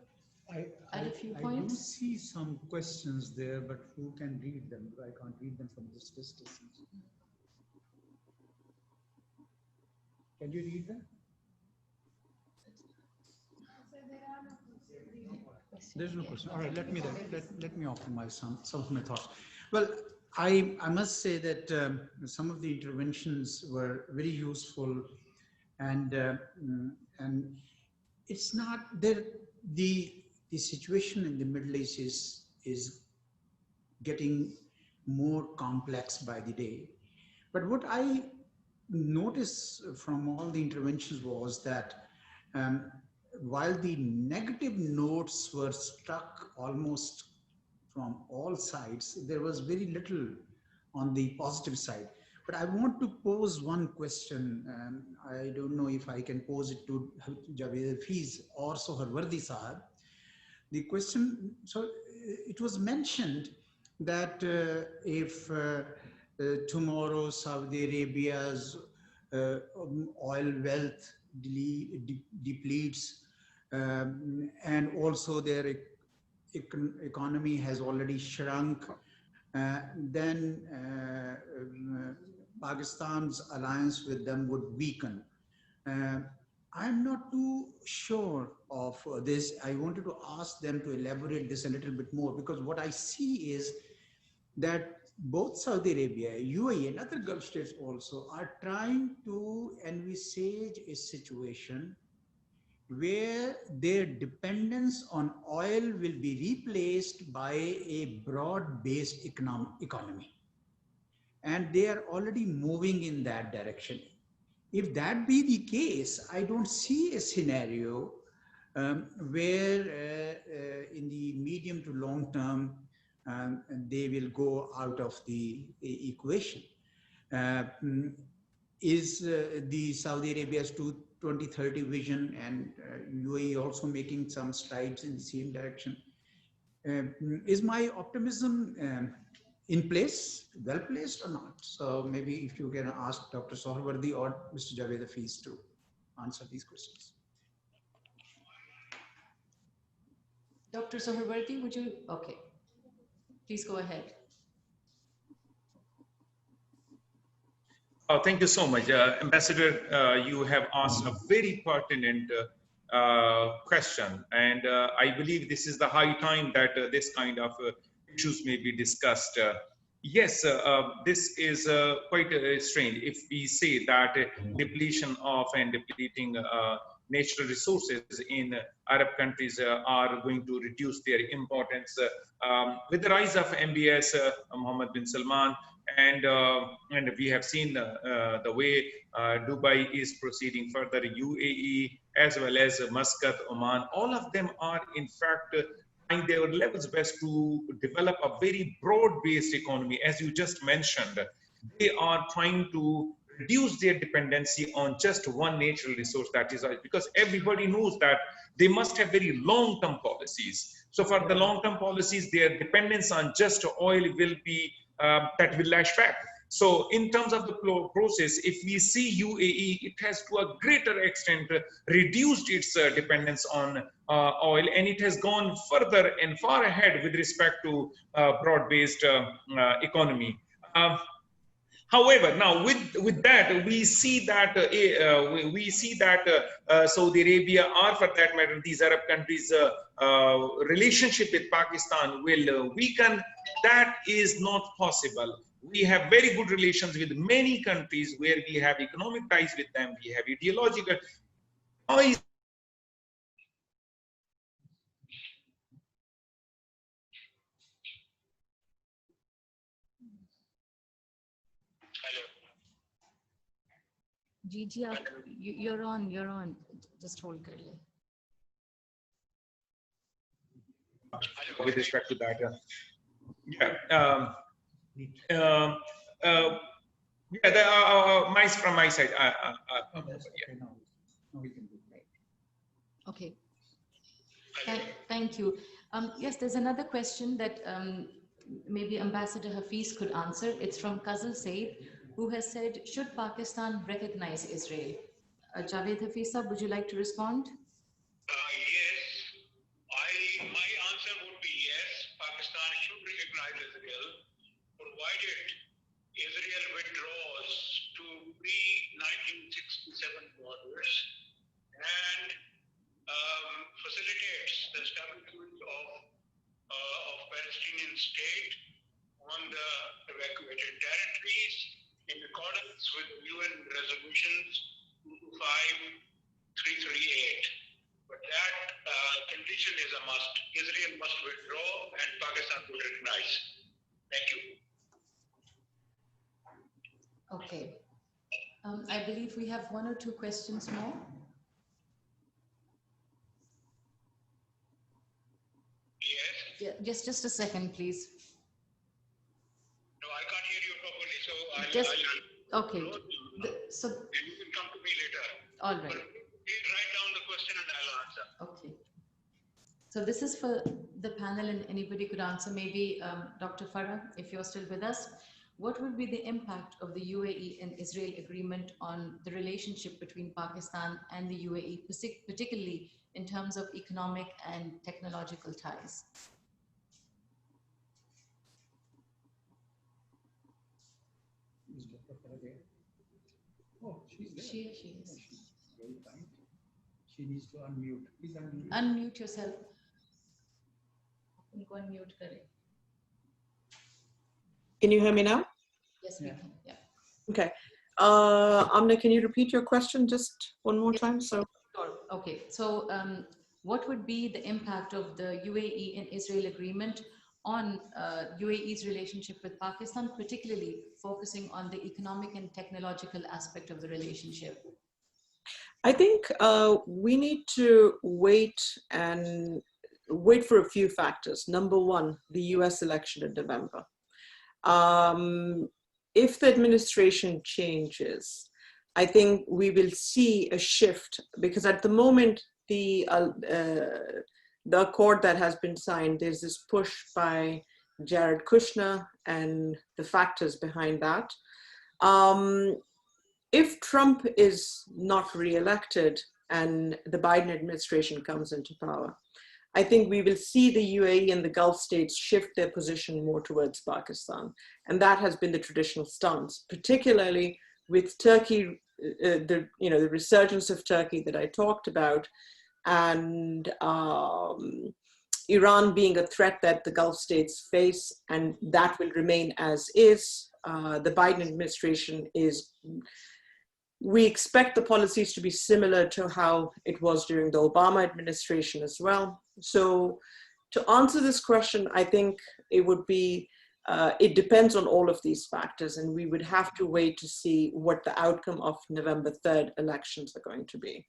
add a few points? I do see some questions there, but who can read them? I can't read them from this distance. Can you read them? There's no question. All right, let me offer some of my thoughts. Well, I must say that some of the interventions were very useful, and it's not there. The situation in the Middle East is getting more complex by the day. But what I noticed from all the interventions was that while the negative notes were struck almost from all sides, there was very little on the positive side. But I want to pose one question. I don't know if I can pose it to Javed Hafiz or Soharwardi Sahab. The question, so it was mentioned that if tomorrow Saudi Arabia's oil wealth depletes, and also their economy has already shrunk, then Pakistan's alliance with them would weaken. I'm not too sure of this. I wanted to ask them to elaborate this a little bit more, because what I see is that both Saudi Arabia, UAE, and other Gulf states also are trying to envisage a situation where their dependence on oil will be replaced by a broad-based economy. And they are already moving in that direction. If that be the case, I don't see a scenario where in the medium to long term, they will go out of the equation. Is the Saudi Arabia's 2030 vision and UAE also making some strides in the same direction? Is my optimism in place, well placed or not? So maybe if you can ask Dr. Sohrawardy or Mr. Javed Hafiz to answer these questions. Dr. Sohrawardy, would you? Okay, please go ahead. Thank you so much. Ambassador, you have asked a very pertinent question, and I believe this is the high time that this kind of issues may be discussed. Yes, this is quite strange. If we say that depletion of and depleting natural resources in Arab countries are going to reduce their importance. With the rise of MBS, Mohammed bin Salman, and we have seen the way Dubai is proceeding further, UAE, as well as Muscat, Oman, all of them are in fact trying their levels best to develop a very broad-based economy. As you just mentioned, they are trying to reduce their dependency on just one natural resource, that is oil, because everybody knows that they must have very long-term policies. So for the long-term policies, their dependence on just oil will be that will lash back. So in terms of the process, if we see UAE, it has to a greater extent reduced its dependence on oil, and it has gone further and far ahead with respect to broad-based economy. However, now with that, we see that Saudi Arabia, or for that matter, these Arab countries' relationship with Pakistan will weaken. That is not possible. We have very good relations with many countries where we have economic ties with them. We have ideological ties. Gigi, you're on. Just hold, Curly. With respect to that, from my side. Okay. Thank you. Yes, there's another question that maybe Ambassador Hafiz could answer. It's from Kazal Said, who has said, should Pakistan recognize Israel? Javed Hafiz, would you like to respond? Yes. My answer would be yes. Pakistan should recognize Israel, provided Israel withdraws to pre-1967 borders and facilitates the establishment of Palestinian state on the evacuated territories in accordance with UN resolutions 25338. But that condition is a must. Israel must withdraw and Pakistan will recognize. Thank you. Okay. I believe we have one or two questions more. Yes. Yeah, just a second, please. No, I can't hear you properly, so okay. So and you can come to me later. All right. But please write down the question and I'll answer. Okay. So this is for the panel, and anybody could answer. Maybe Dr. Farah, if you're still with us. what would be the impact of the UAE and Israel agreement on the relationship between Pakistan and the UAE, particularly in terms of economic and technological ties? Oh, she's there. She is. Very kind. She needs to unmute. Please unmute. Unmute yourself. Go unmute. Can you hear me now? Yes, we can. Yeah. Okay. Amna, can you repeat your question just one more time? So, sure. Okay. So, what would be the impact of the UAE and Israel agreement on UAE's relationship with Pakistan, particularly focusing on the economic and technological aspect of the relationship? I think we need to wait for a few factors. Number one, the US election in November. If the administration changes, I think we will see a shift, because at the moment, the accord that has been signed, there's this push by Jared Kushner and the factors behind that. If Trump is not re-elected and the Biden administration comes into power, I think we will see the UAE and the Gulf states shift their position more towards Pakistan. And that has been the traditional stance, particularly with Turkey, the resurgence of Turkey that I talked about, and Iran being a threat that the Gulf states face, and that will remain as is. The Biden administration we expect the policies to be similar to how it was during the Obama administration as well. So to answer this question, I think it would be, it depends on all of these factors, and we would have to wait to see what the outcome of November 3rd elections are going to be.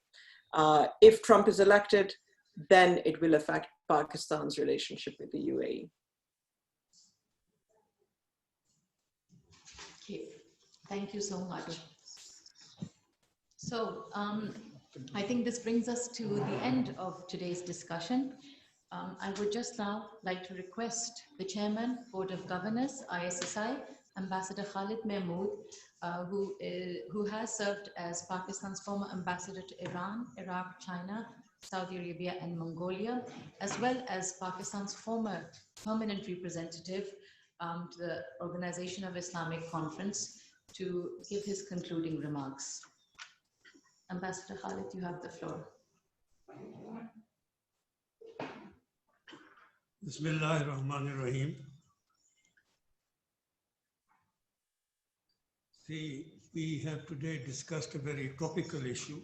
If Trump is elected, then it will affect Pakistan's relationship with the UAE. Okay, thank you so much. So I think this brings us to the end of today's discussion. I would just now like to request the Chairman, Board of Governors, ISSI, Ambassador Khalid Mahmood, who has served as Pakistan's former ambassador to Iran, Iraq, China, Saudi Arabia, and Mongolia, as well as Pakistan's former permanent representative to the Organization of Islamic Conference, to give his concluding remarks. Ambassador Khalid, you have the floor. Bismillahirrahmanirrahim. See, we have today discussed a very topical issue,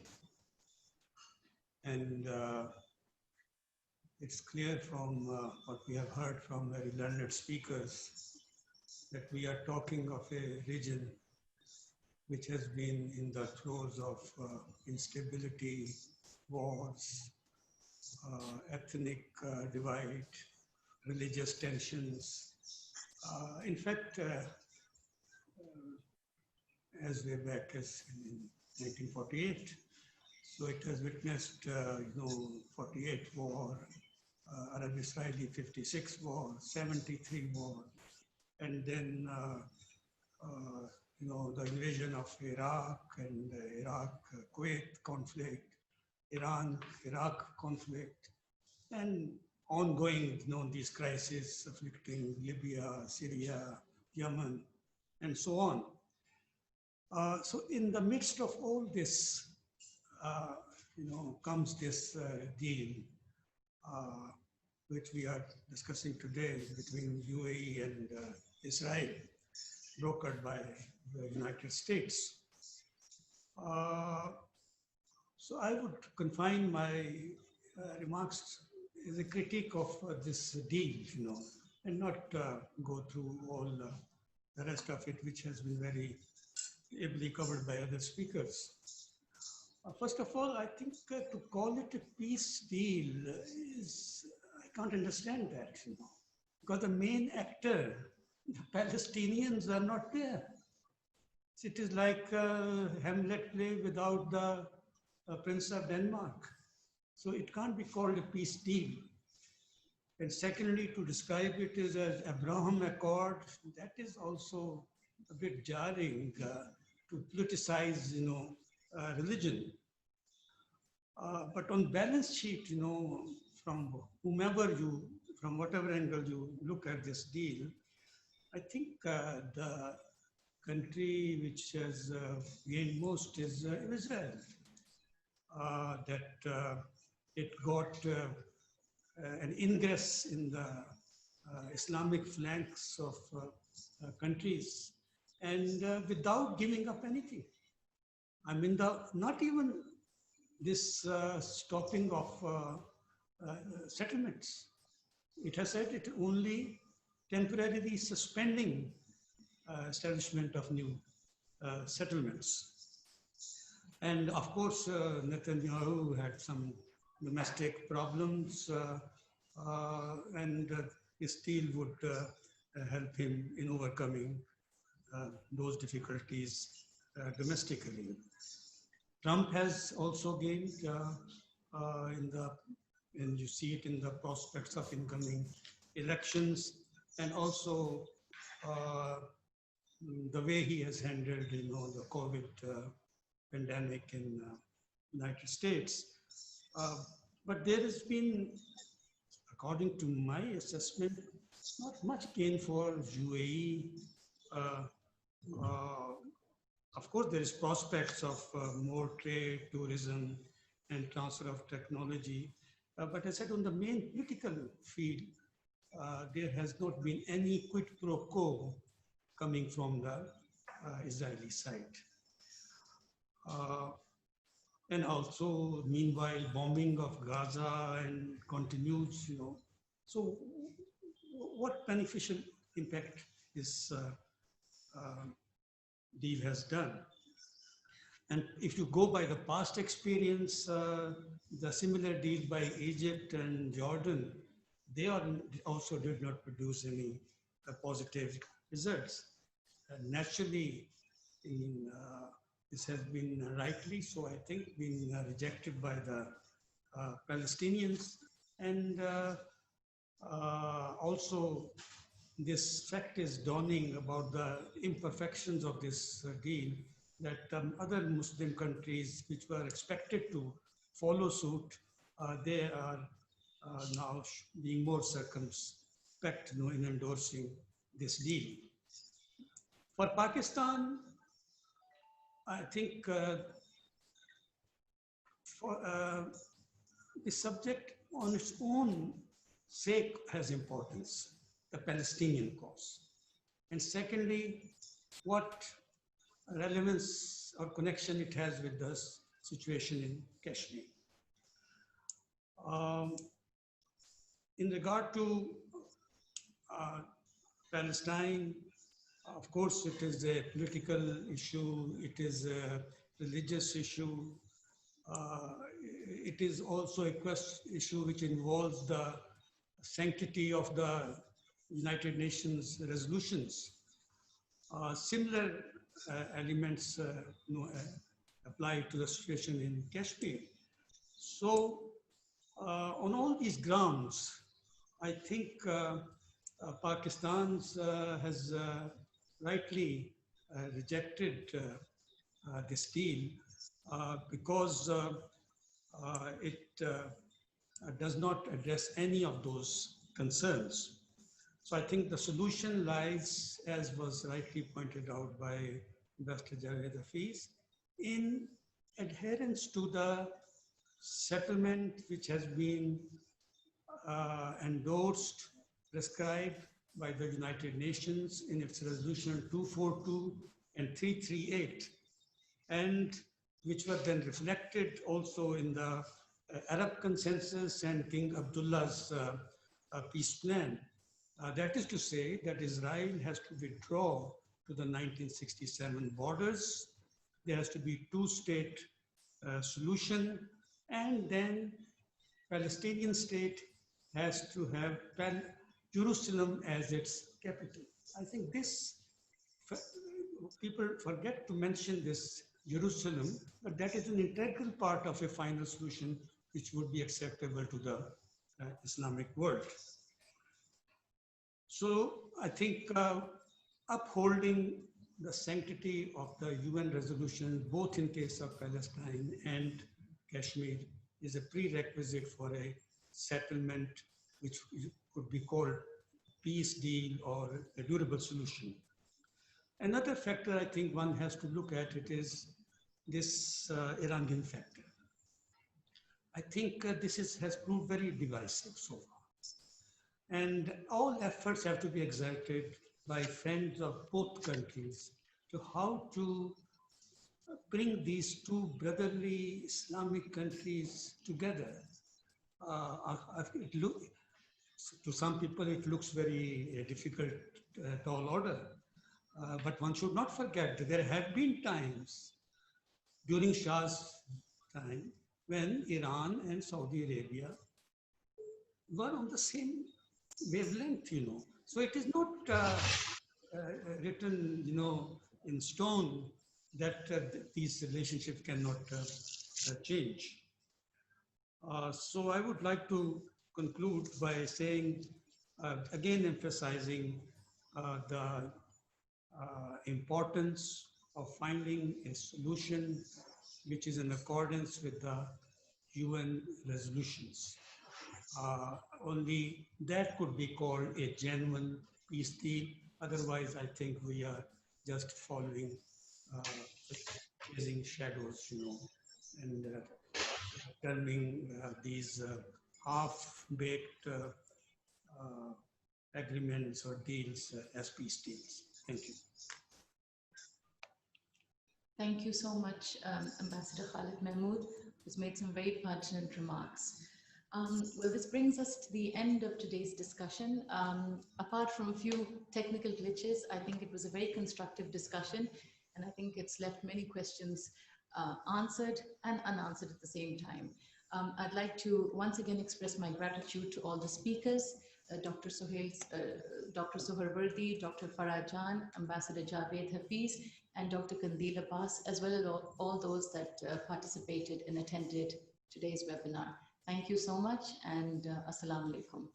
and it's clear from what we have heard from very learned speakers that we are talking of a region which has been in the throes of instability, wars, ethnic divide, religious tensions. In fact, as way back as in 1948, so it has witnessed, 48 war, Arab-Israeli 56 war, 73 war, and then the invasion of Iraq and the Iraq-Kuwait conflict, Iran-Iraq conflict, and ongoing, these crises afflicting Libya, Syria, Yemen, and so on. So in the midst of all this, comes this deal, which we are discussing today between UAE and Israel, brokered by the United States. So I would confine my remarks as a critique of this deal, and not go through all the rest of it, which has been very ably covered by other speakers. First of all, I think to call it a peace deal is, I can't understand that, because the main actor, the Palestinians, are not there. It is like Hamlet play without the Prince of Denmark. So it can't be called a peace deal. And secondly, to describe it as Abraham Accord, that is also a bit jarring to politicize, religion. But on balance sheet, from from whatever angle you look at this deal, I think the country which has gained most is Israel. That it got an ingress in the Islamic flanks of countries, and without giving up anything. I mean, not even this stopping of settlements. It has said it only temporarily suspending establishment of new settlements. And of course, Netanyahu had some domestic problems, and his deal would help him in overcoming those difficulties domestically. Trump has also gained and you see it in the prospects of incoming elections, and also the way he has handled, the COVID pandemic in United States. But there has been, according to my assessment, not much gain for UAE. Of course, there is prospects of more trade, tourism, and transfer of technology. But as I said, on the main political field, there has not been any quid pro quo coming from the Israeli side. And also, meanwhile, bombing of Gaza and continues, So what beneficial impact this deal has done? And if you go by the past experience, the similar deal by Egypt and Jordan, they also did not produce any positive results. Naturally, this has been rightly, so I think, been rejected by the Palestinians. And also, this fact is dawning about the imperfections of this deal, that other Muslim countries which were expected to follow suit, they are now being more circumspect in endorsing this deal. For Pakistan, I think the subject on its own sake has importance, the Palestinian cause. And secondly, what relevance or connection it has with the situation in Kashmir. In regard to Palestine, of course, it is a political issue, it is a religious issue, it is also a issue which involves the sanctity of the United Nations resolutions. Similar elements apply to the situation in Kashmir. So on all these grounds, I think Pakistan has rightly rejected this deal because it does not address any of those concerns. So I think the solution lies, as was rightly pointed out by Ambassador Javed Hafiz, in adherence to the settlement which has been endorsed, prescribed by the United Nations in its resolution 242 and 338, and which were then reflected also in the Arab consensus and King Abdullah's peace plan. That is to say that Israel has to withdraw to the 1967 borders. There has to be two-state solution, and then Palestinian state has to have Jerusalem as its capital. I think this, people forget to mention this Jerusalem, but that is an integral part of a final solution which would be acceptable to the Islamic world. So I think upholding the sanctity of the UN resolution, both in case of Palestine and Kashmir, is a prerequisite for a settlement which could be called peace deal or a durable solution. Another factor I think one has to look at it is this Iranian factor. I think has proved very divisive so far. And all efforts have to be exerted by friends of both countries to how to bring these two brotherly Islamic countries together. To some people, it looks very difficult, tall order. But one should not forget that there have been times during Shah's time when Iran and Saudi Arabia were on the same wavelength, So it is not written, in stone that these relationships cannot change. So I would like to conclude by saying, again emphasizing the importance of finding a solution which is in accordance with the UN resolutions. Only that could be called a genuine peace deal. Otherwise, I think we are just following, chasing shadows, and turning these half-baked agreements or deals as peace deals. Thank you. Thank you so much, Ambassador Khalid Mahmood, who's made some very pertinent remarks. Well, this brings us to the end of today's discussion. Apart from a few technical glitches, I think it was a very constructive discussion, and I think it's left many questions answered and unanswered at the same time. I'd like to once again express my gratitude to all the speakers, Dr. Suharwardi, Dr. Farah Jan, Ambassador Javed Hafiz, and Dr. Kandil Abbas, as well as all those that participated and attended today's webinar. Thank you so much, and Assalamu alaikum.